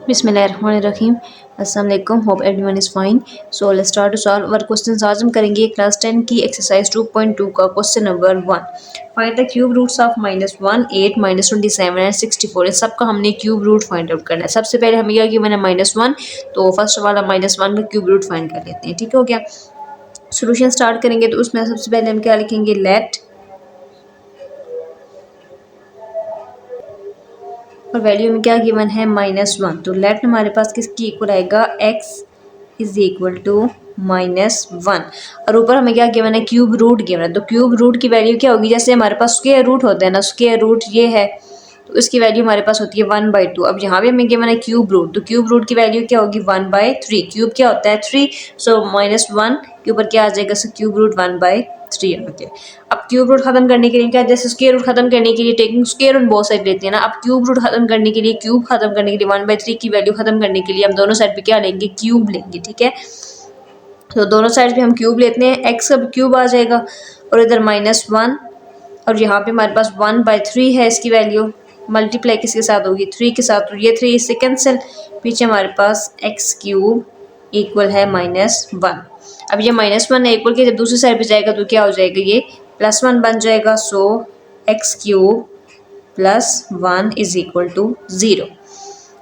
बिस्मिल्लाहिर्रहमानिर्रहीम। अस्सलाम वालेकुम। Hope everyone is fine. So let's start to solve our questions. आज हम करेंगे क्लास 10 की एक्सरसाइज 2.2 का question number 1। Find the cube roots of -1, 8, -27 and 64। इन सबका हमने क्यूब रूट फाइंड आउट करना है। सबसे पहले हमें क्या कि मैंने -1, तो फर्स्ट वाला -1 का क्यूब रूट फाइंड कर लेते हैं। ठीक हो गया। सोल्यूशन स्टार्ट करेंगे तो उसमें सबसे पहले हम क्या लिखेंगे, लेट, और वैल्यू में क्या गिवन है -1, तो लेट हमारे पास किसकी इक्वल आएगा, x इज इक्वल टू -1, और ऊपर हमें क्या गिवन है, क्यूब रूट गिवन है। तो क्यूब रूट की वैल्यू क्या होगी, जैसे हमारे पास स्क्वायर रूट होता है ना, स्क्वायर रूट ये है तो इसकी वैल्यू हमारे पास होती है 1/2। अब यहाँ भी हमें गिवन है क्यूब रूट, तो क्यूब रूट की वैल्यू क्या होगी 1/3। क्यूब क्या होता है 3, सो -1 के ऊपर क्या आ जाएगा, सो क्यूब रूट 1/3 आ गया। अब क्यूब रूट खत्म करने के लिए क्या, जैसे स्क्वायर रूट खत्म करने के लिए taking square on both side लेते हैं ना। अब क्यूब रूट खत्म करने के लिए, क्यूब खत्म करने के लिए 1/3 की वैल्यू खत्म करने के लिए हम दोनों साइड पे क्या लेंगे, क्यूब लेंगे। ठीक है, तो दोनों साइड पे हम क्यूब लेते हैं, एक्स का क्यूब आ जाएगा और इधर -1, और यहाँ पे हमारे पास 1/3 है इसकी वैल्यू। मल्टीप्लाई किसके साथ होगी, 3 के साथ, तो ये 3 इससे कैंसिल। पीछे हमारे पास एक्स क्यूब इक्वल है -1। अब ये -1 है इक्वल के जब दूसरी साइड पे जाएगा तो क्या हो जाएगा, ये +1 बन जाएगा। So X cube +1 is equal to 0।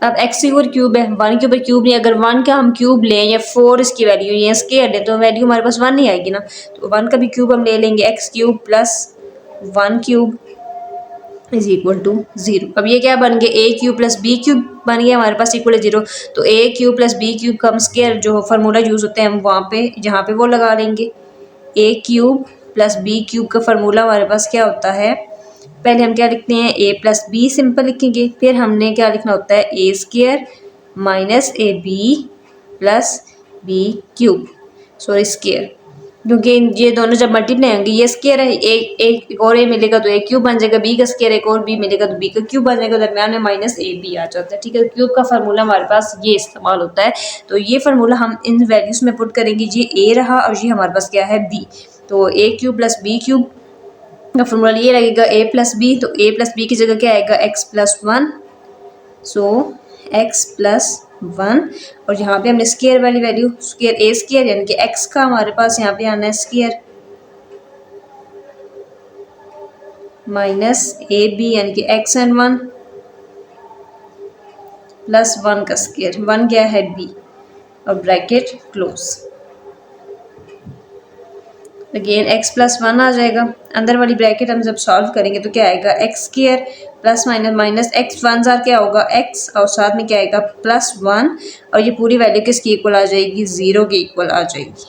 अब एक्स की ऊपर क्यूब है, 1 के ऊपर क्यूब नहीं, अगर 1 का हम क्यूब लें या 4 इसकी वैल्यू या स्क्वायर लें तो वैल्यू हमारे पास 1 ही आएगी ना। तो 1 का भी क्यूब हम ले लेंगे, x cube +1 cube is equal to 0। अब ये क्या बन गया, a cube plus B cube बन गया हमारे पास इक्वल 0। तो a cube plus B cube का हम स्क्वायर जो फार्मूला यूज होते हैं हम वहाँ पे जहाँ पे वो लगा लेंगे। ए क्यूब प्लस बी क्यूब का फार्मूला हमारे पास क्या होता है, पहले हम क्या लिखते हैं, ए प्लस बी सिंपल लिखेंगे, फिर हमने क्या लिखना होता है, A square minus A B plus B cube, sorry square, क्योंकि ये दोनों जब मल्टीप्लाई होंगे, ये स्क्वायर है, एक और ए मिलेगा तो ए क्यूब बन जाएगा, बी का स्क्वायर एक और बी मिलेगा तो बी का क्यूब बन जाएगा, दरम्यान में माइनस ए बी आ जाता है। ठीक है, क्यूब का फार्मूला हमारे पास ये इस्तेमाल होता है। तो ये फार्मूला हम इन वैल्यूज में पुट करेंगे, ये ए रहा और ये हमारे पास क्या है, बी। तो a cube plus B cube का फॉर्मूला ये लगेगा ए प्लस बी, तो ए प्लस बी की जगह क्या आएगा, x+1, सो x+1, और यहाँ पे हमने स्क्वायर वाली वैल्यू, स्क्वायर ए स्क्वायर यानी कि x का हमारे पास यहाँ पे आना है स्क्वायर माइनस ए बी यानी कि x+1 +1 का स्क्वायर, 1 क्या है b, और ब्रैकेट क्लोज। अगेन x+1 आ जाएगा, अंदर वाली ब्रैकेट हम जब सॉल्व करेंगे तो क्या आएगा, x² plus minus x 1 jar क्या होगा x, और साथ में क्या आएगा +1, और ये पूरी वैल्यू किसकी इक्वल आ जाएगी, 0 की इक्वल आ जाएगी।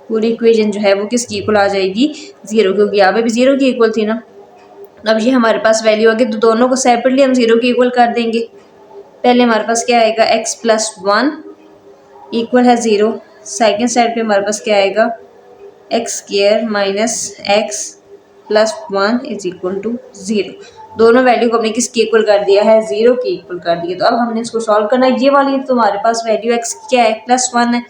पूरी इक्वेशन जो है वो किसकी इक्वल आ जाएगी, 0, क्योंकि यहाँ पे भी 0 की इक्वल थी ना। अब ये हमारे पास वैल्यू आ गई, तो दोनों को सेपरेटली हम 0 की इक्वल कर देंगे। पहले हमारे पास क्या आएगा, x+1 इक्वल है 0, सेकेंड साइड पे हमारे पास क्या आएगा, x² minus x+1 is equal to 0। दोनों वैल्यू को हमने किसकी इक्वल कर दिया है, 0 की इक्वल कर दिया। तो अब हमने इसको सॉल्व करना है। ये वाली तो हमारे पास वैल्यू x क्या है, +1 है,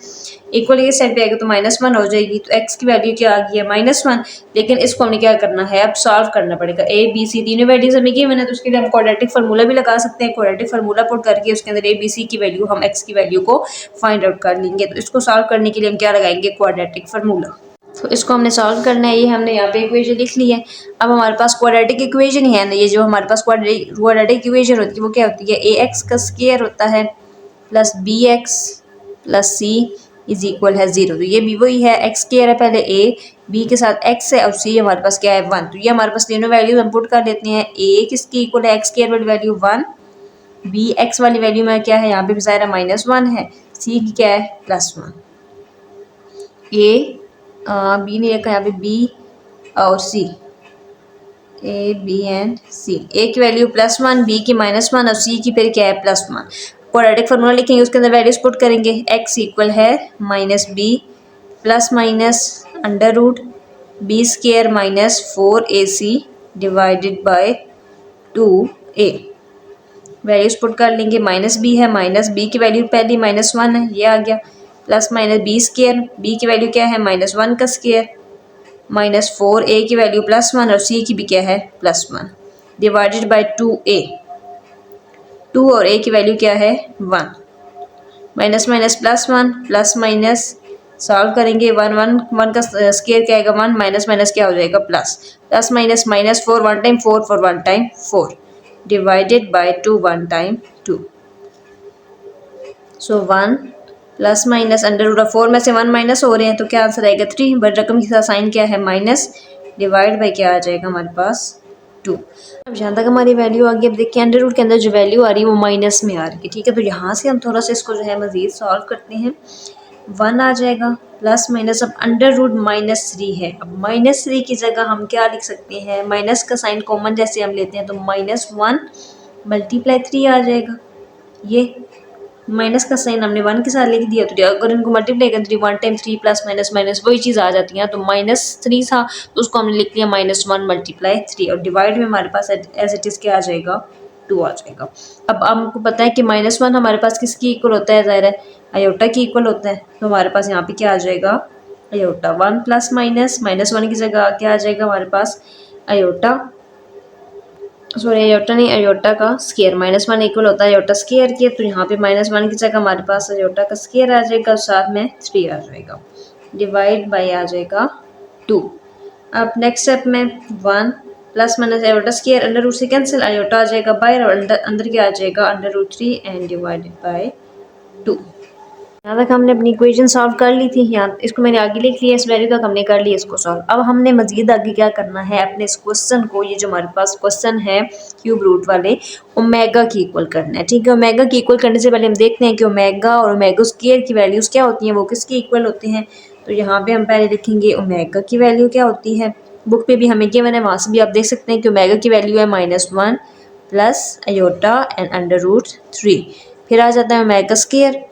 इक्वल ये साइड पे आएगा तो -1 हो जाएगी, तो x की वैल्यू क्या आ गई है, -1। लेकिन इसको हमने क्या करना है, अब सॉल्व करना पड़ेगा। a b c तीनों वैल्यूज हमें की मैंने, तो उसके लिए हम क्वाड्रेटिक फार्मूला भी लगा सकते हैं। क्वाड्रेटिक फार्मूला पुट करके उसके अंदर a b c की वैल्यू, हम x की वैल्यू को फाइंड आउट कर लेंगे। तो इसको सॉल्व करने के लिए हम क्या लगाएंगे, क्वाड्रेटिक फार्मूला। तो इसको हमने सॉल्व करना है, ये हमने यहाँ पे इक्वेशन लिख ली है। अब हमारे पास क्वाड्रेटिक इक्वेशन ही है ना, ये जो हमारे पास क्वाड्रेटिक इक्वेशन होती है वो क्या होती है, ax का स्क्वायर होता है plus bx plus c is equal है 0। तो ये भी वही है, x स्क्वायर है, पहले a, b के साथ x है और c हमारे पास क्या है 1। तो ये हमारे पास तीनों वैल्यूज हम पुट कर लेते हैं। a किसकी इक्वल है, x स्क्वायर वाली वैल्यू 1, b x वाली वैल्यू में क्या है, यहाँ पे भी ज़ाहिर है -1 है, c की क्या है +1। बी नहीं रखा यहाँ पे, बी और सी, ए बी एंड सी, ए की वैल्यू +1, बी की -1 और सी की फिर क्या है +1। क्वाड्रेटिक फार्मूला लिखेंगे, उसके अंदर वैल्यूज पुट करेंगे। x इक्वल है -b plus minus √ b² -4ac divided by 2a। Values put कर लेंगे, -b है, -b की वैल्यू पहली -1 है, ये आ गया, प्लस माइनस b², b की वैल्यू क्या है, -1 का स्क्वायर, -4a की वैल्यू +1 और c की भी क्या है +1 डिवाइडेड बाय 2a। 2 और a की वैल्यू क्या है 1। Minus minus +1 plus minus solve करेंगे 1 1 1 का स्केयर क्या आएगा 1 माइनस माइनस क्या हो जाएगा plus plus minus minus 4 1 time 4 4 1 time 4 divided by 2 1 time 2। So 1 plus minus under root of 4 में से 1 माइनस हो रहे हैं तो क्या आंसर आएगा 3। बट रकम के साथ साइन क्या है माइनस डिवाइड बाय क्या आ जाएगा हमारे पास 2। अब जहाँ तक हमारी वैल्यू आ गई अब देखिए अंडर रूट के अंदर जो वैल्यू आ रही है वो माइनस में आ रही है। ठीक है, तो यहाँ से हम थोड़ा सा इसको जो है मज़ीद सॉल्व करते हैं। 1 आ जाएगा प्लस माइनस अब अंडर रूट -3 है। अब -3 की जगह हम क्या लिख सकते हैं माइनस का साइन कॉमन जैसे हम लेते हैं तो -1 मल्टीप्लाई 3 आ जाएगा। ये माइनस का साइन हमने 1 के साथ लिख दिया तो अगर इनको मल्टीप्लाई करें तो 1 टाइम 3 प्लस माइनस माइनस वही चीज़ आ जाती है। तो -3 था तो उसको हमने लिख लिया -1 मल्टीप्लाई 3 और डिवाइड में हमारे पास एज इट इज़ क्या आ जाएगा 2 आ जाएगा। अब हमको पता है कि -1 हमारे पास किसकी इक्वल होता है ज़ाहिर है अयोटा की इक्वल होता है। तो हमारे पास यहाँ पे क्या आ जाएगा अयोटा 1 प्लस माइनस -1 की जगह क्या आ जाएगा हमारे पास अयोटा सॉरी अयोटा नहीं अयोटा का स्केयर -1 इक्वल होता है अयोटा स्केयर के। तो यहाँ पे -1 की जगह हमारे पास अयोटा का स्केयर आ जाएगा साथ में 3 आ जाएगा डिवाइड बाय आ जाएगा 2। अब नेक्स्ट स्टेप में 1 plus minus iota square under root से कैंसिल अयोटा आ जाएगा बाहर और अंदर क्या आ जाएगा under root 3 and divided by 2। यहाँ तक हमने अपनी इक्वेशन सॉल्व कर ली थी। यहाँ इसको मैंने आगे लिख लिया इस वैल्यू तक हमने कर लिया इसको सॉल्व। अब हमने मजीद आगे क्या करना है अपने इस क्वेश्चन को ये जो हमारे पास क्वेश्चन है क्यूब रूट वाले ओमेगा की इक्वल करना है। ठीक है, ओमेगा की इक्वल करने से पहले हम देखते हैं कि ओमेगा और ओमेगा स्क्वायर की वैल्यूज़ क्या होती हैं वो किसके इक्वल होते हैं। तो यहाँ पे हम पहले लिखेंगे ओमेगा की वैल्यू क्या होती है। बुक पे भी हमें गिवन है वहाँ से भी आप देख सकते हैं कि ओमेगा की वैल्यू है -1 plus iota and under root 3। फिर आ जाता है ओमेगा स्क्वायर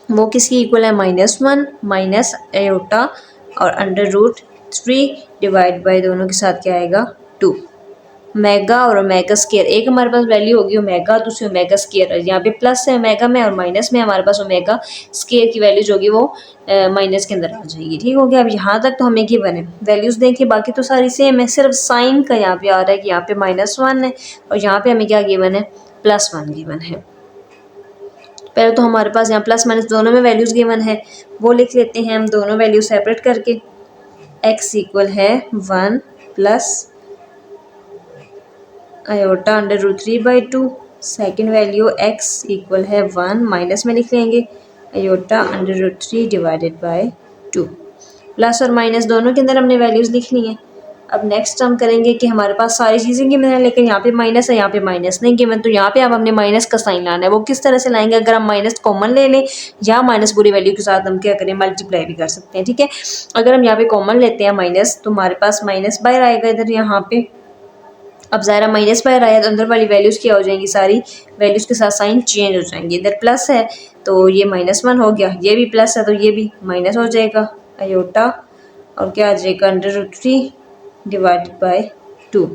वो किसकी इक्वल है -1 माइनस अयोटा और अंडर रूट 3 डिवाइड बाय दोनों के साथ क्या आएगा 2। ओमेगा और ओमेगा स्क्वायर एक हमारे पास वैल्यू होगी ओमेगा दूसरी ओमेगा स्क्वायर यहाँ पे प्लस है ओमेगा में और माइनस में हमारे पास ओमेगा स्क्वायर की वैल्यू जो होगी वो माइनस के अंदर आ जाएगी। ठीक हो गया। अब यहाँ तक तो हमें गिवन है वैल्यूज़ देखिए बाकी तो सारी सेम है सिर्फ साइन का यहाँ पे आ रहा है कि यहाँ पे -1 है और यहाँ पे हमें क्या गिवन है +1 गिवन है। पहले तो हमारे पास यहाँ प्लस माइनस दोनों में वैल्यूज़ गिवन है वो लिख लेते हैं हम दोनों वैल्यू सेपरेट करके। x इक्वल है 1 plus iota under root 3/2 second value x equal है 1 माइनस में लिख लेंगे iota under root 3 divided by 2। Plus और माइनस दोनों के अंदर हमने वैल्यूज़ लिख ली हैं। अब नेक्स्ट हम करेंगे कि हमारे पास सारी चीज़ें गिवन है लेकिन यहाँ पे माइनस है यहाँ पे माइनस नहीं गिवन तो यहाँ पे अब हमने माइनस का साइन लाना है। वो किस तरह से लाएंगे अगर हम माइनस कॉमन ले लें या माइनस पूरी वैल्यू के साथ हम क्या करें मल्टीप्लाई भी कर सकते हैं। ठीक है, अगर हम यहाँ पे कॉमन लेते हैं माइनस तो हमारे पास माइनस बाहर आएगा इधर यहाँ पे। अब ज़ाहिर माइनस बाहर आया तो अंदर वाली वैल्यूज़ क्या हो जाएंगी सारी वैल्यूज़ के साथ साइन चेंज हो जाएंगे। इधर प्लस है तो ये -1 हो गया ये भी प्लस है तो ये भी माइनस हो जाएगा अयोटा और क्या आ जाएगा अंडर रूट 3 डिवाइडेड बाय 2।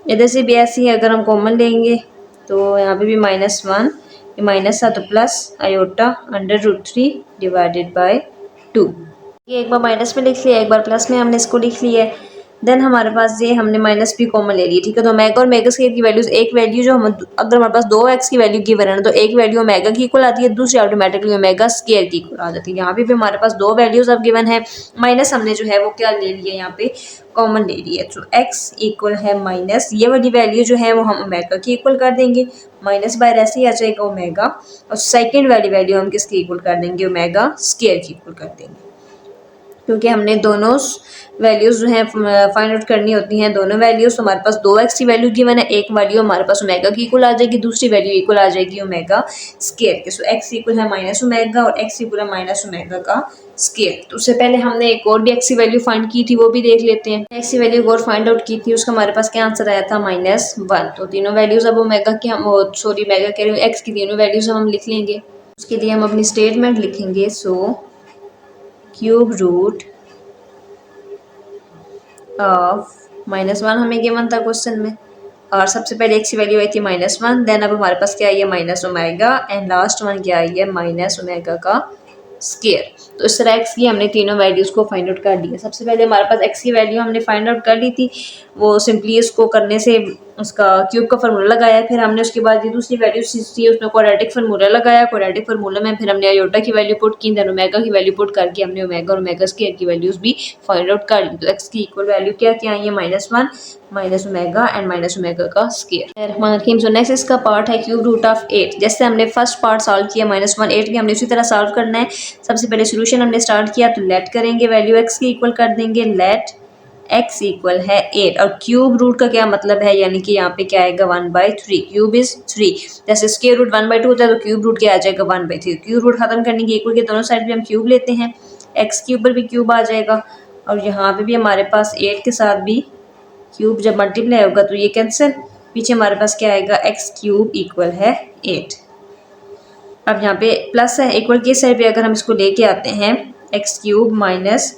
इधर से भी ऐसे ही अगर हम कॉमन लेंगे तो यहाँ पे भी -1 ये माइनस था तो plus iota under root 3 divided by 2। ये एक बार माइनस में लिख लिया एक बार प्लस में हमने इसको लिख लिया है। देन हमारे पास ये हमने माइनस भी कॉमन ले ली। ठीक है, तो ओमेगा और मेगा स्क्वायर की वैल्यूज एक वैल्यू जो हम अगर हमारे पास 2x की वैल्यू गिवन है ना तो एक वैल्यू ओमेगा की इक्वल आती है दूसरी ऑटोमेटिकली ओमेगा स्क्वायर की इक्वल आ जाती है। यहाँ पे भी हमारे पास दो वैल्यूज अब गिवन है माइनस हमने जो है वो क्या ले लिया यहाँ पे कॉमन ले लिया। तो x इक्वल है माइनस ये वाली वैल्यू जो है वो हम ओमेगा की इक्वल कर देंगे माइनस बाय ऐसे ही आ जाएगा ओमेगा और सेकेंड वाली वैल्यू हम किसकी इक्वल कर देंगे ओमेगा स्क्वायर की इक्वल कर देंगे क्योंकि हमने दोनों वैल्यूज़ जो हैं फाइंड आउट करनी होती हैं। दोनों वैल्यूज़ हमारे पास 2x की वैल्यू गिवन है एक वैल्यू हमारे पास ओमेगा की इक्वल आ जाएगी दूसरी वैल्यू इक्वल आ जाएगी ओमेगा स्क्वायर के। सो x इक्वल है माइनस ओमेगा और x इक्वल है माइनस ओमेगा का स्क्वायर। तो उससे पहले हमने एक और भी x की वैल्यू फाइंड की थी वो भी देख लेते हैं। x की वैल्यू और फाइंड आउट की थी उसका हमारे पास क्या आंसर आया था -1। तो तीनों वैल्यूज़ अब ओमेगा की हम सॉरी ओमेगा कह रही हूँ x की तीनों वैल्यूज़ हम लिख लेंगे। उसके लिए हम अपनी स्टेटमेंट लिखेंगे। सो क्यूब रूट ऑफ -1 हमें गिवन था क्वेश्चन में और सबसे पहले x की वैल्यू आई थी -1 देन अब हमारे पास क्या आई है minus omega and last one क्या आई है माइनस ओमेगा का स्क्वायर। तो इस तरह x की हमने तीनों वैल्यूज़ को फाइंड आउट कर लिया। सबसे पहले हमारे पास x की वैल्यू हमने फाइंड आउट कर ली थी वो सिंपली इसको करने से उसका क्यूब का फार्मूला लगाया, फिर हमने उसके बाद ये दूसरी वैल्यू थी उसमें क्वाड्रेटिक फार्मूला लगाया। क्वाड्रेटिक फार्मूला में फिर हमने आयोटा की वैल्यू पुट की, देन ओमेगा की वैल्यू पुट करके हमने ओमेगा और ओमेगा स्क्वायर की वैल्यूज भी फाइंड आउट कर ली। तो एक्स की इक्वल वैल्यू क्या क्या आई है, -1 minus omega and minus omega का स्क्वायर। सो नेक्स्ट इसका पार्ट है क्यूब रूट ऑफ 8। जैसे हमने फर्स्ट पार्ट सॉल्व किया -1 8 भी हमने उसी तरह सॉल्व करना है। सबसे पहले सोल्यूशन हमने स्टार्ट किया, तो लेट करेंगे, वैल्यू एक्स की इक्वल कर देंगे, लेट x इक्वल है 8। और क्यूब रूट का क्या मतलब है, यानी कि यहाँ पे क्या आएगा 1/3, क्यूब इज 3। जैसे स्क्वायर रूट 1/2 होता है तो क्यूब रूट क्या आ जाएगा 1/3। क्यूब रूट खत्म करने की इक्वल के दोनों साइड पे हम क्यूब लेते हैं, x के ऊपर भी क्यूब आ जाएगा और यहाँ पे भी हमारे पास 8 के साथ भी क्यूब जब मल्टीप्लाई होगा तो ये कैंसिल, पीछे हमारे पास क्या आएगा x क्यूब इक्वल है 8। अब यहाँ पे प्लस है, इक्वल के साइड पे अगर हम इसको लेके आते हैं x क्यूब माइनस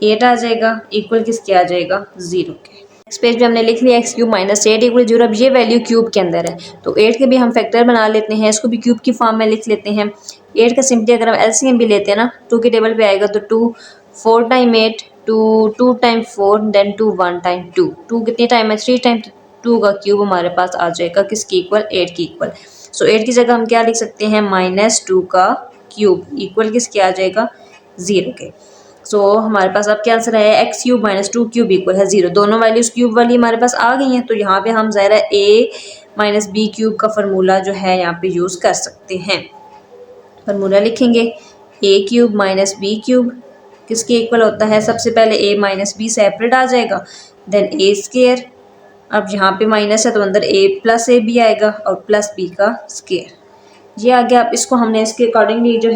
8 आ जाएगा, इक्वल किसके आ जाएगा 0 के। नेक्स्ट पेज पे हमने लिख लिया x क्यूब माइनस 8 इक्वल 0। अब ये वैल्यू क्यूब के अंदर है तो 8 के भी हम फैक्टर बना लेते हैं, इसको भी क्यूब की फॉर्म में लिख लेते हैं। 8 का सिंपली अगर हम एलसीएम भी लेते हैं ना, 2 के टेबल पे आएगा तो 2 4 टाइम 8 2 2 टाइम 4 देन 2 1 टाइम 2 2 कितने टाइम है 3 टाइम, 2 का क्यूब हमारे पास आ जाएगा किसकी इक्वल 8 की इक्वल। सो 8 की जगह हम क्या लिख सकते हैं -2 का क्यूब इक्वल किसके आ जाएगा 0 के। सो हमारे पास अब क्या आंसर है, x cube minus 2 cube equal है 0। दोनों वैल्यूज क्यूब वाली हमारे पास आ गई हैं, तो यहाँ पे हम ज़ाहिर है a माइनस बी क्यूब का फार्मूला जो है यहाँ पे यूज़ कर सकते हैं। फार्मूला लिखेंगे a cube minus B cube किसके इक्वल होता है, सबसे पहले a माइनस बी सेपरेट आ जाएगा, देन a स्क्वायर। अब यहाँ पे माइनस है तो अंदर a प्लस ए बी आएगा और प्लस बी का स्क्वायर। ये आ गया। अब इसको हमने इसके अकॉर्डिंगली जो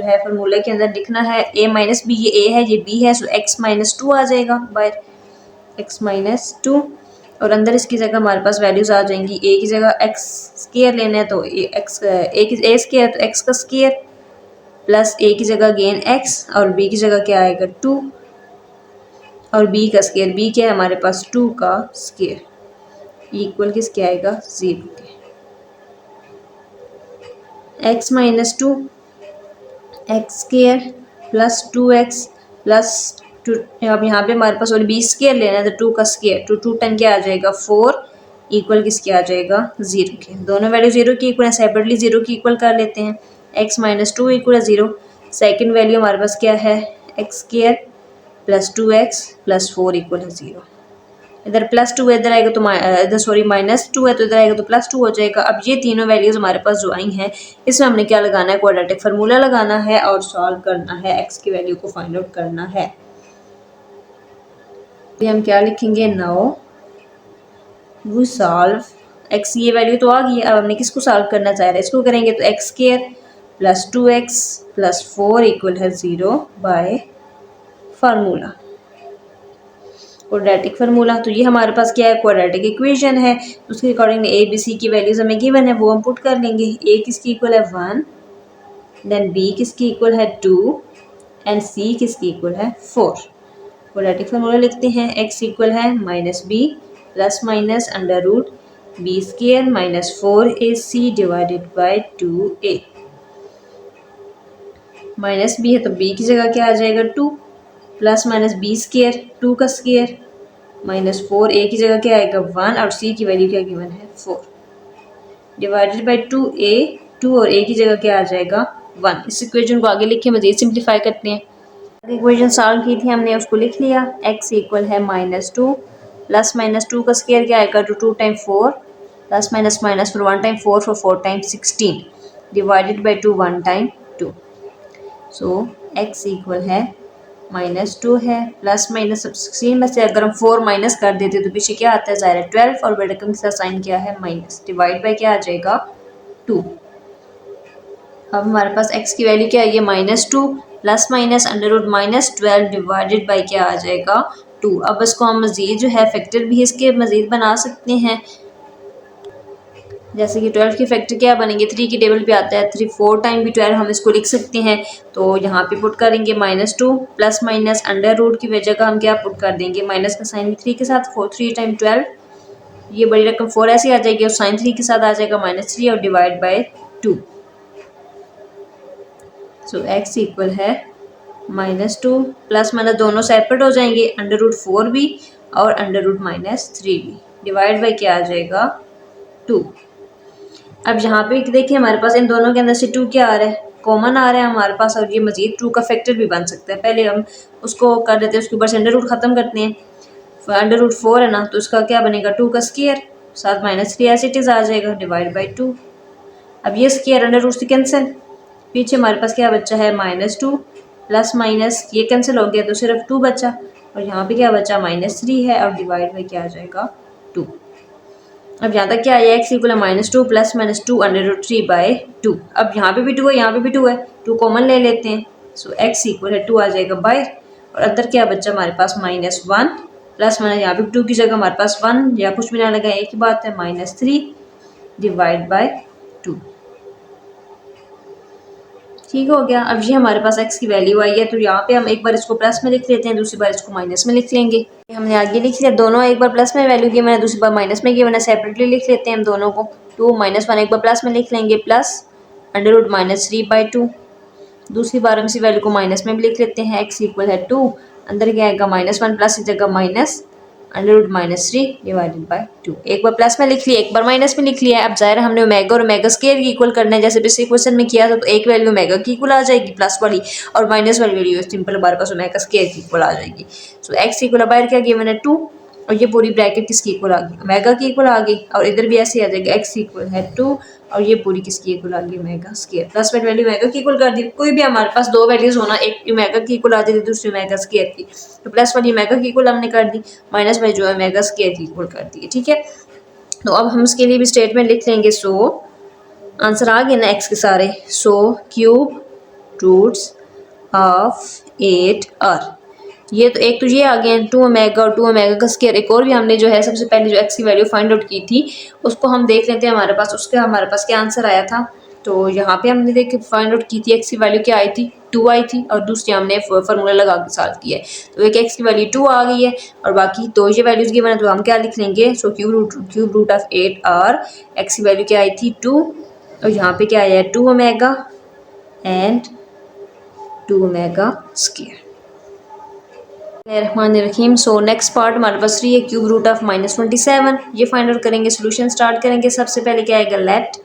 है फार्मूले के अंदर लिखना है a माइनस बी, ये a है ये b है, सो x माइनस 2 आ जाएगा बाय x माइनस 2 और अंदर इसकी जगह हमारे पास वैल्यूज आ जाएंगी। a की जगह x स्क्वायर लेना है तो a स्क्वायर तो x का स्क्वायर प्लस a की जगह अगेन x और b की जगह क्या आएगा 2 और b का स्क्वायर, b क्या है हमारे पास 2 का स्क्वायर इक्वल किसके आएगा 0 के। x minus 2 x square plus 2x plus 2। अब यहाँ पे हमारे पास और बी स्क्वायर लेना है तो 2 का स्क्वायर, 2 टाइम क्या आ जाएगा 4 इक्वल किसके आ जाएगा 0 के। दोनों वैल्यू 0 की इक्वल है, सेपरेटली 0 की इक्वल कर लेते हैं। x माइनस 2 इक्वल है 0। सेकेंड वैल्यू हमारे पास क्या है x square plus 2x plus 4 equal है 0। इधर प्लस 2 इधर आएगा तो इधर सॉरी -2 है तो इधर आएगा तो +2 हो जाएगा। अब ये तीनों वैल्यूज हमारे पास जो आई हैं इसमें हमने क्या लगाना है, क्वाड्रेटिक फार्मूला लगाना है और सॉल्व करना है, x की वैल्यू को फाइंड आउट करना है। तो हम क्या लिखेंगे, नाउ वी सॉल्व x, ये वैल्यू तो आ गई है, अब हमने किसको सॉल्व करना चाह रहे हैं, इसको करेंगे तो x square plus 2x plus 4 equal है 0 बाय फार्मूला क्वाड्रेटिक फार्मूला। तो ये हमारे पास क्या है क्वाड्रेटिक इक्वेशन है, उसके अकॉर्डिंग ए बी सी की वैल्यूज हमें गिवन है वो हम पुट कर लेंगे। ए किसकी इक्वल है 1, देन बी किसकी इक्वल है 2 एंड सी किसकी इक्वल है 4। क्वाड्रेटिक फार्मूला लिखते हैं, x इक्वल है -b plus minus under root b square minus 4ac divided by 2a। Minus b है तो b की जगह क्या आ जाएगा 2 प्लस माइनस बी स्क्वायर 2 का स्क्वायर माइनस 4 ए की जगह क्या आएगा 1 और सी की वैल्यू क्या गिवन है 4 डिवाइडेड बाई 2a, 2 और a की जगह क्या आ जाएगा 1। इस इक्वेशन को आगे लिख के मज़ीद सिंप्लीफाई करते हैं। इक्वेशन सॉल्व की थी हमने उसको लिख लिया, x इक्वल है -2 प्लस माइनस 2 का स्क्वायर क्या आएगा 2 टाइम 4 प्लस माइनस माइनस फिर 1 टाइम 4 फिर 4 time 16 divided by 2 1 time 2। So x equal है -2 है प्लस माइनस 16 में से अगर हम 4 माइनस कर देते तो पीछे क्या आता है ज़ाहिर है 12 और बड़े रकम के साथ साइन क्या है माइनस, डिवाइड बाई क्या आ जाएगा 2। अब हमारे पास x की वैल्यू क्या है ये -2 plus minus under root -12 divided by क्या आ जाएगा 2। अब इसको हम मज़ीद जो है फैक्टर भी इसके मज़ीद बना सकते हैं, जैसे कि 12 की फैक्टर क्या बनेंगे 3 की टेबल पे आता है 3 4 टाइम भी 12 हम इसको लिख सकते हैं। तो यहाँ पे पुट करेंगे -2 प्लस माइनस अंडर रूट की जगह हम क्या पुट कर देंगे माइनस का साइन 3 के साथ 3 टाइम 12, ये बड़ी रकम 4 ऐसे आ जाएगी और साइन 3 के साथ आ जाएगा -3 और divide by 2। So x equal है -2 प्लस माइनस दोनों सेपरेट हो जाएंगे अंडर रूट 4 भी और अंडर रूट -3 भी। डिवाइड बाई क्या आ जाएगा 2। अब यहाँ पे देखिए हमारे पास इन दोनों के अंदर से 2 क्या आ रहा है, कॉमन आ रहा है हमारे पास, और ये मजीद 2 का फैक्टर भी बन सकता है। पहले हम उसको कर देते हैं, उसके ऊपर से अंडर रूट खत्म करते हैं। अंडर रूट 4 है ना, तो उसका क्या बनेगा 2 का स्क्वायर, साथ -3 एज इट इज आ जाएगा डिवाइड बाई 2। अब ये स्क्वायर अंडर रूट से कैंसिल, पीछे हमारे पास क्या बचा है -2 प्लस माइनस ये कैंसिल हो गया तो सिर्फ 2 बचा, और यहाँ पे क्या बचा -3 है, और डिवाइड बाई क्या आ जाएगा 2। अब यहाँ तक क्या आया, x equal -2 plus -2 under root 3 by 2। अब यहाँ पे भी 2 है, यहाँ पे भी 2 है, 2 कॉमन ले लेते हैं। सो x इक्वल है 2 आ जाएगा बाहर, और अंदर क्या बचा हमारे पास -1 प्लस माइनस यहाँ पे 2 की जगह हमारे पास 1 या कुछ भी ना लगा, एक ही बात है -3 डिवाइड बाई 2। ठीक हो गया। अब ये हमारे पास x की वैल्यू आई है, तो यहाँ पे हम एक बार इसको प्लस में लिख लेते हैं, दूसरी बार इसको माइनस में लिख लेंगे। हमने आगे लिख लिया, दोनों एक बार प्लस में वैल्यू की मैंने, दूसरी बार माइनस में की मैंने, सेपरेटली लिख लेते हैं हम दोनों को। 2 -1 एक बार प्लस में लिख लेंगे, प्लस अंडर रूट -3 बाई 2। दूसरी बार हम इसी वैल्यू को माइनस में भी लिख लेते हैं, x इक्वल है 2, अंदर क्या आएगा -1 प्लस की जगह minus under root -3 divided by 2। एक बार प्लस में लिख लिया, एक बार माइनस में लिख लिया है। अब जाहिर है हमने ओमेगा और ओमेगा स्क्वायर की इक्वल करना है, जैसे पिछले क्वेश्चन में किया था, तो एक वैल्यू ओमेगा की इक्वल आ जाएगी प्लस वाली, और माइनस वाली वैल्यू सिंपल हमारे पास ओमेगा स्क्वायर की इक्वल आ जाएगी। सो x इक्वल बाहर क्या गिवन है 2, और ये पूरी ब्रैकेट किसकी इक्वल आ गई, ओमेगा की इक्वल आ गई, और इधर भी ऐसे आ जाएगा x इक्वल है 2, और ये पूरी किसकी इक्वल आ गई, ओमेगा स्क्वायर। प्लस में वैल्यू ओमेगा की इक्वल कर दी, कोई भी हमारे पास दो वैल्यूज होना, एक ओमेगा की इक्वल आ जाती है, दूसरी ओमेगा स्क्वायर की, तो प्लस वाली ओमेगा की इक्वल हमने कर दी, माइनस में जो है ओमेगा स्क्वायर की इक्वल कर दी है। ठीक है, तो अब हम इसके लिए भी स्टेटमेंट लिख लेंगे। सो आंसर आ गए ना एक्स के सारे। So cube roots of 8 are, ये तो एक तो ये आ गए 2 ओमेगा और 2 ओमेगा का स्क्वायर। एक और भी हमने जो है सबसे पहले जो एक्स की वैल्यू फाइंड आउट की थी, उसको हम देख लेते हैं हमारे पास, उसका हमारे पास क्या आंसर आया था। तो यहाँ पे हमने देख फाइंड आउट की थी, एक्स की वैल्यू क्या आई थी 2 आई थी, और दूसरी हमने फार्मूला लगा के सॉल्व किया है, तो एक एक्स की वैल्यू 2 आ गई है, और बाकी तो ये वैल्यूज गिवन है, तो हम क्या लिख लेंगे। So cube root of 8 are, x की वैल्यू क्या आई थी 2, और यहाँ पे क्या आया है 2 omega and 2 omega square. Rahim. So next part हमारे पास 3 है, क्यूब रूट ऑफ -27, ये फाइंड आउट करेंगे, सोल्यूशन स्टार्ट करेंगे। सबसे पहले क्या आएगा, लेट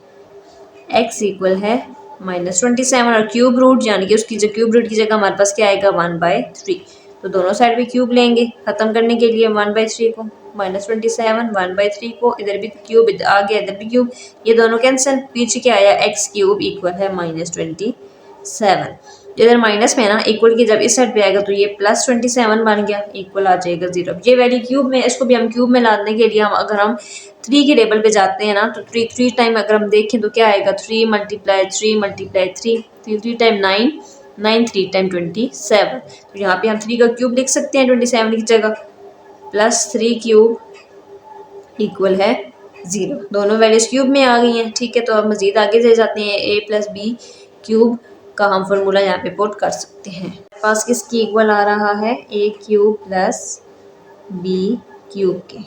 x इक्वल है -27, और क्यूब रूट यानी कि उसकी जो क्यूब रूट की जगह हमारे पास क्या आएगा 1/3, तो दोनों साइड भी क्यूब लेंगे खत्म करने के लिए। 1/3 को -27 1/3 को, इधर भी क्यूब आ गया, इधर भी क्यूब, ये दोनों कैंसिल, पीछे क्या आया x क्यूब इक्वल है -27। इधर माइनस में ना इक्वल की जब इस साइड पे आएगा तो ये +27 बन गया, इक्वल आ जाएगा 0। ये वैल्यू क्यूब में, इसको भी हम क्यूब में लाने के लिए हम अगर हम 3 के टेबल पे जाते हैं ना, तो 3 टाइम अगर हम देखें तो क्या आएगा 3 × 3 × 3 3 टाइम 9 9 3 टाइम 27, तो यहाँ पे हम 3 का क्यूब लिख सकते हैं 27 की जगह, +3 क्यूब इक्वल है 0। दोनों वैल्यूज क्यूब में आ गई हैं। ठीक है, तो अब मजीद आगे ले जाते हैं, a + b क्यूब का हम फार्मूला यहाँ पे पुट कर सकते हैं। पास किसकी इक्वल आ रहा है, a cube plus b cube के।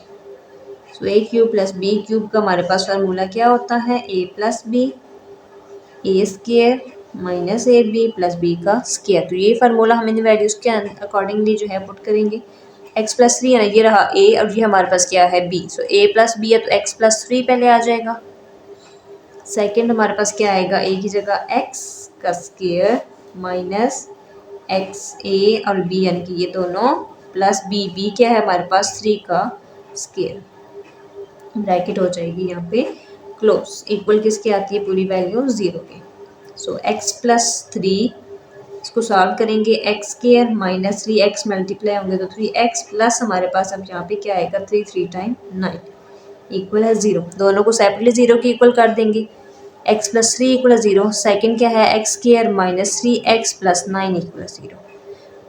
सो a cube plus b cube का हमारे पास फार्मूला क्या होता है, a + b a square minus ab plus b का स्क्वायर। तो ये फार्मूला हम इन वैल्यूज के अकॉर्डिंगली जो है पुट करेंगे। x + 3 है ना, ये रहा a, और ये हमारे पास क्या है b। सो a + b है तो x + 3 पहले आ जाएगा। सेकंड हमारे पास क्या आएगा, a की जगह x का स्क्वायर माइनस xa और b यानी कि ये दोनों प्लस b क्या है हमारे पास 3 का स्क्वायर, ब्रैकेट हो जाएगी यहाँ पे क्लोज, इक्वल किसके आती है पूरी वैल्यू 0 के। सो x + 3 इसको सॉल्व करेंगे, x square minus 3x multiply होंगे तो 3x प्लस हमारे पास अब यहाँ पे क्या आएगा 3 टाइम 9 इक्वल है 0। दोनों को सेपरेटली 0 की इक्वल कर देंगे, x + 3 इक्वल 0। सेकेंड क्या है x square minus 3x + 9 equal 0।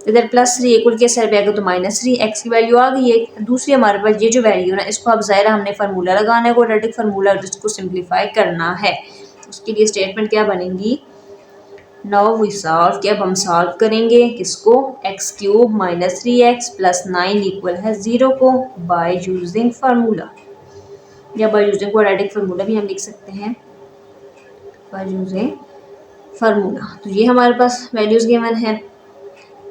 इधर +3 इक्वल के साइड पे आएगा तो -3, x की वैल्यू आ गई है। दूसरी हमारे पास ये जो वैल्यू है ना, इसको अब ज़ाहिर हमने फार्मूला लगाना है, क्वाड्रेटिक फार्मूला, जिसको सिंप्लीफाई करना है। उसके लिए स्टेटमेंट क्या बनेगी, नाउ वी सॉल्व, कि अब हम सॉल्व करेंगे किसको, x cube minus 3x + 9 equal है 0 को, बाय यूजिंग फार्मूला, या बाय यूजिंग क्वाड्रेटिक फार्मूला भी हम लिख सकते हैं, बाय यूजिंग फार्मूला। तो ये हमारे पास वैल्यूज गिवन है,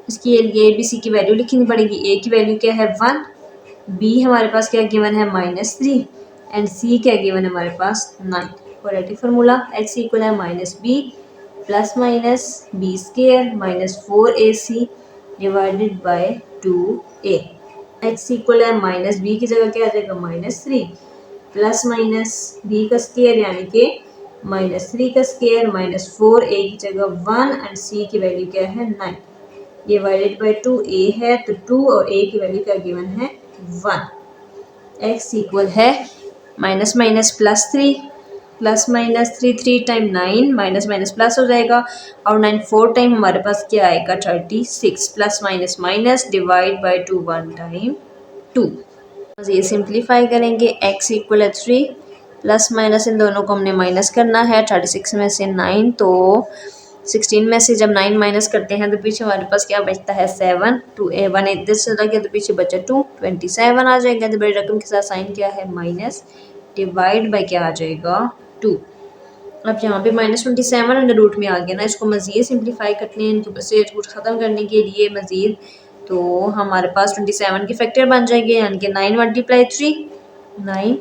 इसकी लिए ABC की वैल्यू लिखनी पड़ेगी। a की वैल्यू क्या है 1, बी हमारे पास क्या गिवन है -3 एंड सी क्या गिवन है हमारे पास 9। क्वाड्रेटिक फार्मूला x इक्वल है -b plus minus b square -4ac divided by 2a। x equal है -b की जगह क्या आ जाएगा -3 प्लस माइनस b का स्केयर यानी कि -3 का स्केयर -4a की जगह 1 एंड c की वैल्यू क्या है 9 डिवाइडेड बाय 2a है तो 2 और a की वैल्यू क्या गिवन है 1। x इक्वल है minus minus plus minus 3 time 9 minus minus plus हो जाएगा और 9 4 टाइम हमारे पास क्या आएगा 36 plus minus minus divide by 2 1 time 2। ये सिंप्लीफाई करेंगे x इक्वल है 3 प्लस माइनस इन दोनों को हमने माइनस करना है 36 में से 9 तो 16 में से जब 9 माइनस करते हैं तो पीछे हमारे पास क्या बचता है 7 2a1 इधर से चला गया तो पीछे बचा 2 27 आ जाएगा तो बड़ी रकम के साथ साइन क्या है माइनस डिवाइड बाय क्या आ जाएगा 2। अब यहाँ पे -27 अंडर रूट में आ गया ना, इसको मज़ीद सिंप्लीफाई करने हैं इनके से रूट ख़त्म करने के लिए मज़ीद तो हमारे पास 27 के फैक्टर बन जाएंगे यानी कि 9 मल्टीप्लाई 3 9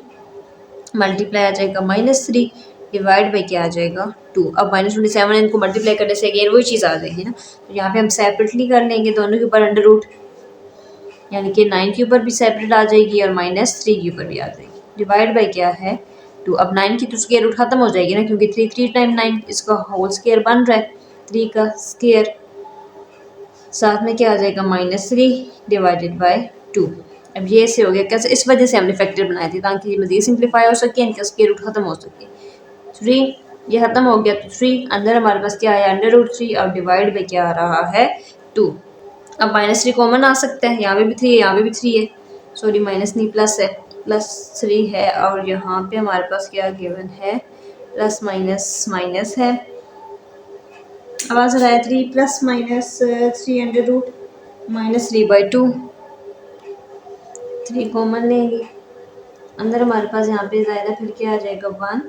मल्टीप्लाई आ जाएगा -3 डिवाइड बाई क्या आ जाएगा 2। अब -27 इनको मल्टीप्लाई करने से अगेन वही चीज़ आ जाएगी ना, तो यहाँ पे हम सेपरेटली कर लेंगे दोनों के ऊपर अंडर रूट यानी कि 9 के ऊपर भी सेपरेट आ जाएगी और -3 के ऊपर भी आ जाएगी डिवाइड बाई क्या है 2। अब 9 की तो स्केयर रूट खत्म हो जाएगी ना क्योंकि 3 टाइम 9 इसका होल स्केयर बन रहा है 3 का स्केयर साथ में क्या आ जाएगा -3 डिवाइडेड बाय 2। अब ये ऐसे हो गया कैसे, इस वजह से हमने फैक्टर बनाए थे ताकि ये मज़ीद सिंप्लीफाई हो सके इनका स्केयर रूट खत्म हो सके। 3 ये खत्म हो गया तो 3 अंदर हमारे पास क्या है अंडर रूट 3 और डिवाइड बाई क्या आ रहा है 2। अब -3 कॉमन आ सकता है, यहाँ पे भी 3 है यहाँ पे भी 3 है, सॉरी माइनस नहीं प्लस है +3 है और यहाँ पे हमारे पास क्या गिवन है प्लस माइनस माइनस है। अब आ रहा है 3 plus minus 3 under root -3/2 3 common लेंगे अंदर हमारे पास यहाँ पे ज़ायदा फिर क्या आ जाएगा 1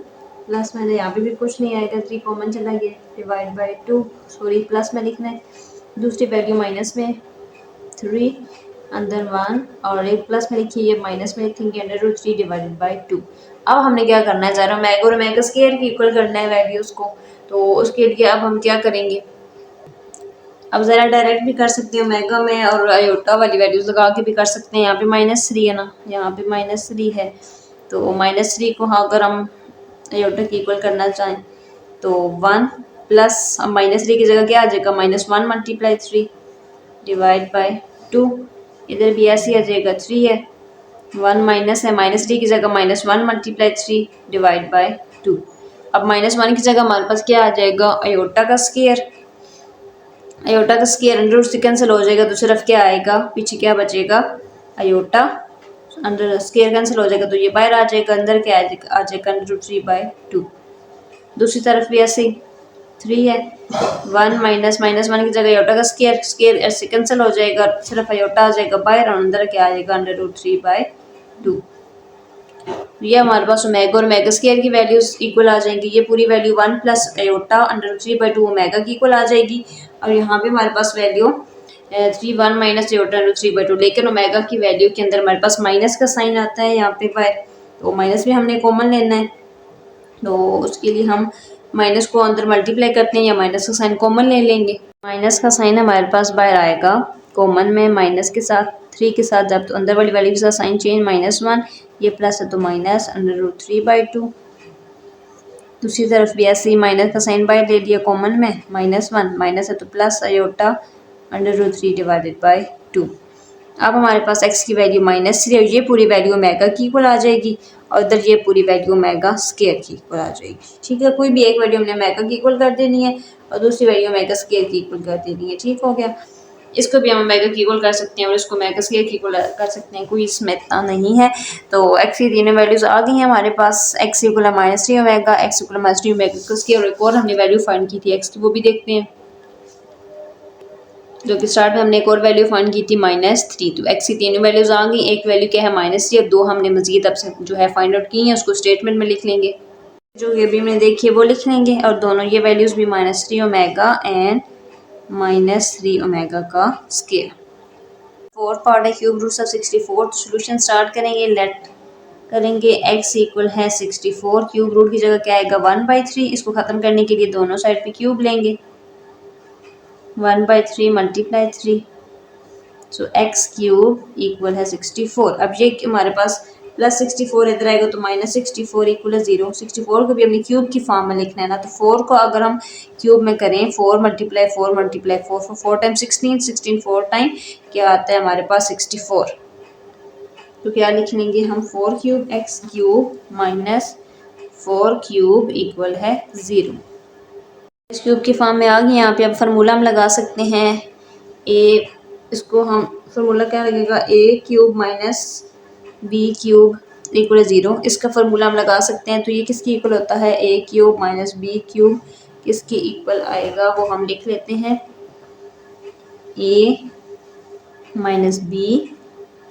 प्लस में यहाँ पे भी कुछ नहीं आएगा 3 कॉमन चला गया डिवाइड बाय 2 सॉरी प्लस में लिखना है दूसरी वैल्यू माइनस में 3 अंदर 1 और एक प्लस में लिखिए माइनस में लिखेंगे अंडर रूट 3 डिवाइडेड बाय 2। अब हमने क्या करना है ज़रा ओमेगा और ओमेगा स्क्वायर की इक्वल करना है वैल्यूज़ को, तो उसके लिए अब हम क्या करेंगे अब ज़रा डायरेक्ट भी कर सकते हैं ओमेगा में और आयोटा वाली वैल्यूज़ लगा के भी कर सकते हैं। यहाँ पे -3 है ना, यहाँ पे -3 है तो -3 को हाँ अगर हम आयोटा की इक्वल करना चाहें तो 1 प्लस अब -3 की जगह क्या आ जाएगा -1 मल्टीप्लाई 3 डिवाइड बाय 2 इधर भी ऐसे आ जाएगा 3 है 1 माइनस है -3 की जगह -1 मल्टीप्लाई 3 डिवाइड बाय 2। अब -1 की जगह हमारे पास क्या आ जाएगा आयोटा का स्क्वायर, आयोटा का स्क्वायर अंडर रूट से कैंसिल हो जाएगा तो सिर्फ क्या आएगा पीछे क्या बचेगा आयोटा अंडर स्क्वायर कैंसिल हो जाएगा तो ये बाहर आ जाएगा अंदर क्या आ जाएगा अंडर रूट 3/2। दूसरी तरफ भी ऐसे 3 है 1 -1 की जगह आयोटा का स्क्वायर स्क्वायर ऐसे कैंसिल हो जाएगा सिर्फ आयोटा आ जाएगा बाहर और अंदर क्या आ जाएगा अंडर रूट 3/2। ये हमारे पास ओमेगा और ओमेगा स्क्वायर की वैल्यूज इक्वल आ जाएंगी, ये पूरी value 1 plus iota under root 3/2 omega की इक्वल आ जाएगी और यहाँ पे हमारे पास वैल्यू 3 1 माइनस आयोटा अंडर 3/2 लेकिन ओमेगा की वैल्यू के अंदर हमारे पास माइनस का साइन आता है यहाँ पे बाहर तो माइनस भी हमने कॉमन लेना है तो उसके लिए हम माइनस को अंदर मल्टीप्लाई करते हैं या माइनस का साइन कॉमन ले लेंगे। माइनस का साइन हमारे पास बाहर आएगा कॉमन में माइनस के साथ 3 के साथ जब तो अंदर वाली वैल्यू के साथ साइन चेंज -1 ये प्लस है तो माइनस अंडर रूट 3/2। दूसरी तरफ भी ऐसे ही माइनस का साइन बाहर ले लिया कॉमन में -1 माइनस है तो plus iota under root 3 divided by 2। अब हमारे पास x की वैल्यू -3 और ये पूरी वैल्यू ओमेगा की इक्वल आ जाएगी और इधर ये पूरी वैल्यू ओमेगा स्क्वायर की इक्वल आ जाएगी। ठीक है, कोई भी एक वैल्यू हमने ओमेगा की इक्वल कर देनी है और दूसरी वैल्यू ओमेगा स्क्वायर की इक्वल कर देनी है। ठीक हो गया, इसको भी हम ओमेगा की इक्वल कर सकते हैं और इसको ओमेगा स्क्वायर की इक्वल कर सकते हैं, कोई इसमें इतना नहीं है। तो x की तीनों वैल्यूज आ गई हैं हमारे पास, x इक्वल है -3 ओमेगा, x इक्वल है -3 ओमेगा का स्क्वायर और एक और हमने वैल्यू फाइंड की थी x की, वो भी देखते हैं जो कि स्टार्ट में हमने एक और वैल्यू फाइंड की थी -3। तो x की तीनों वैल्यूज आ गई, एक वैल्यू क्या है -3 और दो हमने मजीद अब से जो है फाइंड आउट की हैं उसको स्टेटमेंट में लिख लेंगे, जो ये भी हमने देखी है वो लिख लेंगे और दोनों ये वैल्यूज भी -3 ओमेगा एंड -3 ओमेगा का स्क्वायर। फोर्थ पार्ट है क्यूब रूट ऑफ 64। तो सोल्यूशन स्टार्ट करेंगे, लेट करेंगे x इक्वल है 64, क्यूब रूट की जगह क्या आएगा 1/3। इसको ख़त्म करने के लिए दोनों साइड पे क्यूब लेंगे, 1/3 मल्टीप्लाई 3, सो x क्यूब इक्वल है 64। अब ये हमारे पास प्लस 64 इधर आएगा तो माइनस 64 इक्वल है 0। 64 को भी हमने क्यूब की फॉर्म में लिखना है ना, तो 4 को अगर हम क्यूब में करें 4 मल्टीप्लाई 4 मल्टीप्लाई 4, 4 टाइम 16, 16 4 टाइम क्या आता है हमारे पास 64। तो क्या लिख लेंगे हम 4 cube x cube minus 4 cube equal है 0। इस क्यूब की फॉर्म में आ गई। यहाँ पे अब फार्मूला हम लगा सकते हैं ए, इसको हम फार्मूला क्या लगेगा A cube minus B cube equal 0। इसका फार्मूला हम लगा सकते हैं। तो ये किसकी इक्वल होता है A cube minus B cube, किसकी इक्वल आएगा वो हम लिख लेते हैं A minus B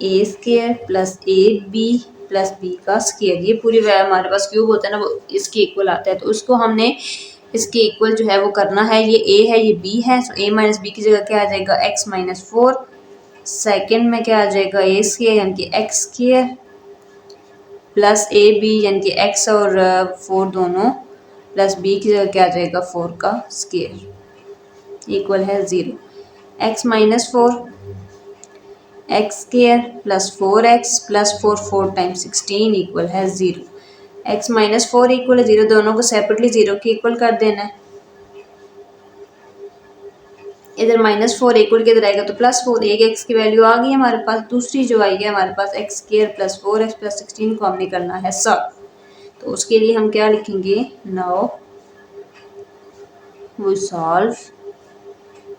A square plus A B plus B का स्केयर। ये पूरी हमारे पास क्यूब होता है ना, वो इसके इक्वल आता है। तो उसको हमने इसके इक्वल जो है वो करना है। ये ए है ये बी है, तो ए माइनस बी की जगह क्या आ जाएगा एक्स माइनस 4। सेकेंड में क्या आ जाएगा ए स्केयर यानी कि एक्स स्केयर प्लस ए बी यानी कि एक्स और 4 दोनों प्लस बी की जगह क्या आ जाएगा 4 का स्केयर इक्वल है 0। X minus 4 x square plus 4x plus 4 4 times 16 equal है 0। एक्स माइनस 4 इक्वल है 0, दोनों को सेपरेटली 0 के इक्वल कर देना है। इधर माइनस 4 इक्वल के इधर आएगा तो प्लस 4, एक एक्स की वैल्यू आ गई हमारे पास। दूसरी जो आई है हमारे पास X square plus 4x plus 16 को हमने करना है सॉल्व। तो उसके लिए हम क्या लिखेंगे, now we solve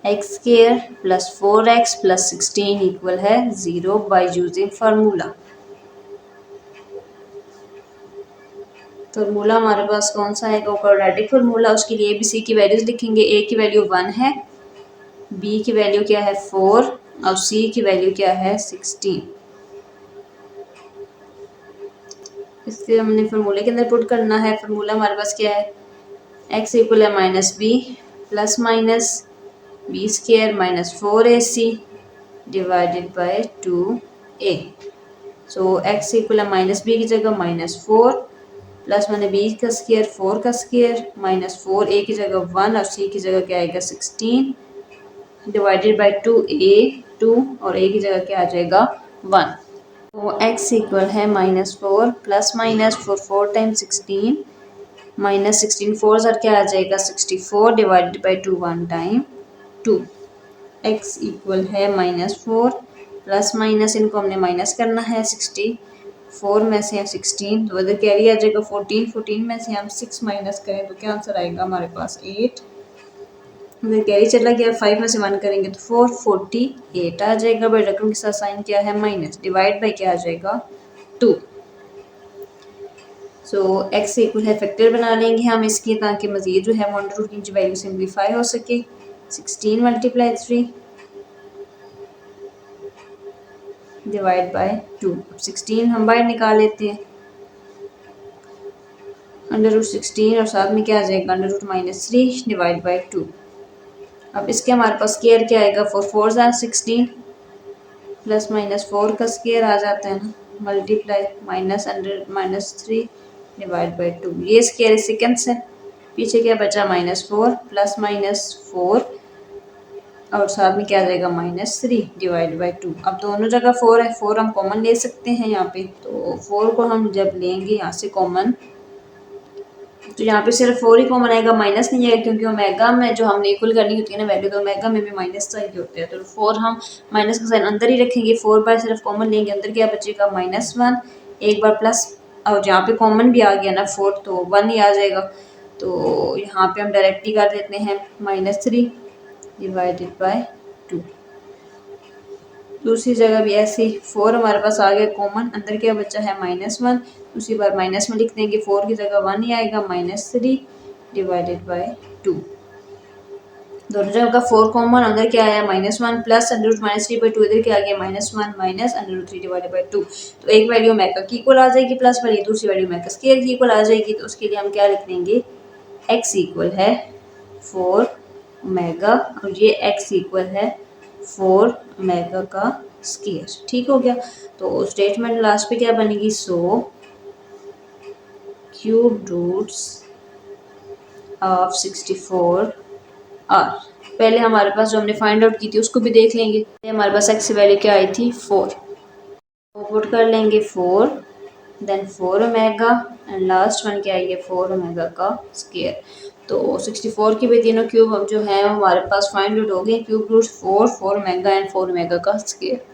x square plus 4x plus 16 equal है 0 बाय यूजिंग फार्मूला। फार्मूला हमारे पास कौन सा है, क्वाड्रेटिक फार्मूला। उसके लिए बी सी की वैल्यूज लिखेंगे। ए की वैल्यू 1 है, बी की वैल्यू क्या है 4 और सी की वैल्यू क्या है 16। इससे हमने फार्मूले के अंदर पुट करना है। फार्मूला हमारे पास क्या है, एक्स इक्वल है minus b plus minus b square minus 4ac divided by 2a। So x equal है माइनस बी की जगह माइनस 4 प्लस मैंने बी का स्केयर 4 का स्केयर माइनस 4 ए की जगह 1 और सी की जगह क्या आएगा 16 डिवाइडेड बाय 2a 2 और a की जगह क्या आ जाएगा 1। तो x इक्वल है minus 4 plus minus 4 4 times 16 minus 16 4 sir क्या आ जाएगा 64 divided by 2 1 time 2। x equal है माइनस 4 प्लस माइनस इनको हमने माइनस करना है 64 में से 16 तो इधर कैरी आ जाएगा 14, 14 में से हम 6 माइनस करें तो क्या आंसर आएगा हमारे पास 8। इधर कैरी चला गया 5 में से 1 करेंगे तो 4 48 आ जाएगा। बड़े रकम के साथ साइन क्या है माइनस, डिवाइड बाई क्या आ जाएगा 2। सो x इक्वल है फैक्टर बना लेंगे हम इसकी, ताकि मजीद जो है अंडर रूट की वैल्यू सिंप्लीफाई हो सके। 16 मल्टीप्लाई 3 डिवाइड बाय 2। 16 हम बाहर निकाल लेते हैं, अंडर रूट 16 और साथ में क्या आ जाएगा under root minus 3 divide by 2। अब इसके हमारे पास स्केयर क्या आएगा 4 4 16 प्लस माइनस 4 का स्केयर आ जाता है ना, multiply minus under minus 3 divide by 2। ये स्केयर इससे कैंसिल, पीछे क्या बचा माइनस 4 प्लस माइनस 4 और साथ में क्या आ जाएगा माइनस 3 डिवाइड बाई 2। अब दोनों जगह 4 है, 4 हम कॉमन ले सकते हैं यहाँ पे। तो 4 को हम जब लेंगे यहाँ से कॉमन तो यहाँ पे सिर्फ 4 ही कॉमन आएगा, माइनस नहीं आएगा, क्योंकि ओमेगा में जो हमने इक्वल करनी होती है ना वैल्यू, तो ओमेगा में भी माइनस चाहिए होते हैं। तो 4 हम माइनस का साइन अंदर ही रखेंगे, 4 बाय सिर्फ कॉमन लेंगे, अंदर क्या बचेगा -1, एक बार प्लस और यहाँ पे कॉमन भी आ गया ना 4 तो 1 ही आ जाएगा। तो यहाँ पे हम डायरेक्टली कर देते हैं -3 डिवाइडेड बाय 2। दूसरी जगह भी ऐसे 4 हमारे पास आ गया कॉमन, अंदर क्या बचा है -1, दूसरी बार माइनस में लिख देंगे, 4 की जगह 1 ही आएगा -3 डिवाइडेड बाय 2। दोनों जगह का 4 कॉमन, अंदर क्या आया -1 प्लस अंडर रूट -3/2, इधर क्या आ गया -1 minus under root 3 divided by 2। तो एक वैल्यू ओमेगा की इक्वल आ जाएगी प्लस वाली, दूसरी वैल्यू ओमेगा स्क्वायर की इक्वल आ जाएगी। तो उसके लिए हम क्या लिख देंगे, x इक्वल है 4 ओमेगा और ये x इक्वल है 4 ओमेगा का स्केयर। ठीक हो गया। तो स्टेटमेंट लास्ट पे क्या बनेगी, so cube roots of 64 are. पहले हमारे पास जो हमने फाइंड आउट की थी उसको भी देख लेंगे। हमारे पास एक्स की वैल्यू क्या आई थी, 4। तो पुट कर लेंगे 4, then 4 omega and last one क्या है, 4 ओमेगा का स्केयर। तो 64 की भी तीनों क्यूब जो है हमारे पास फाइंड आउट हो गए, cube root 4, 4 omega and 4 omega का स्केयर।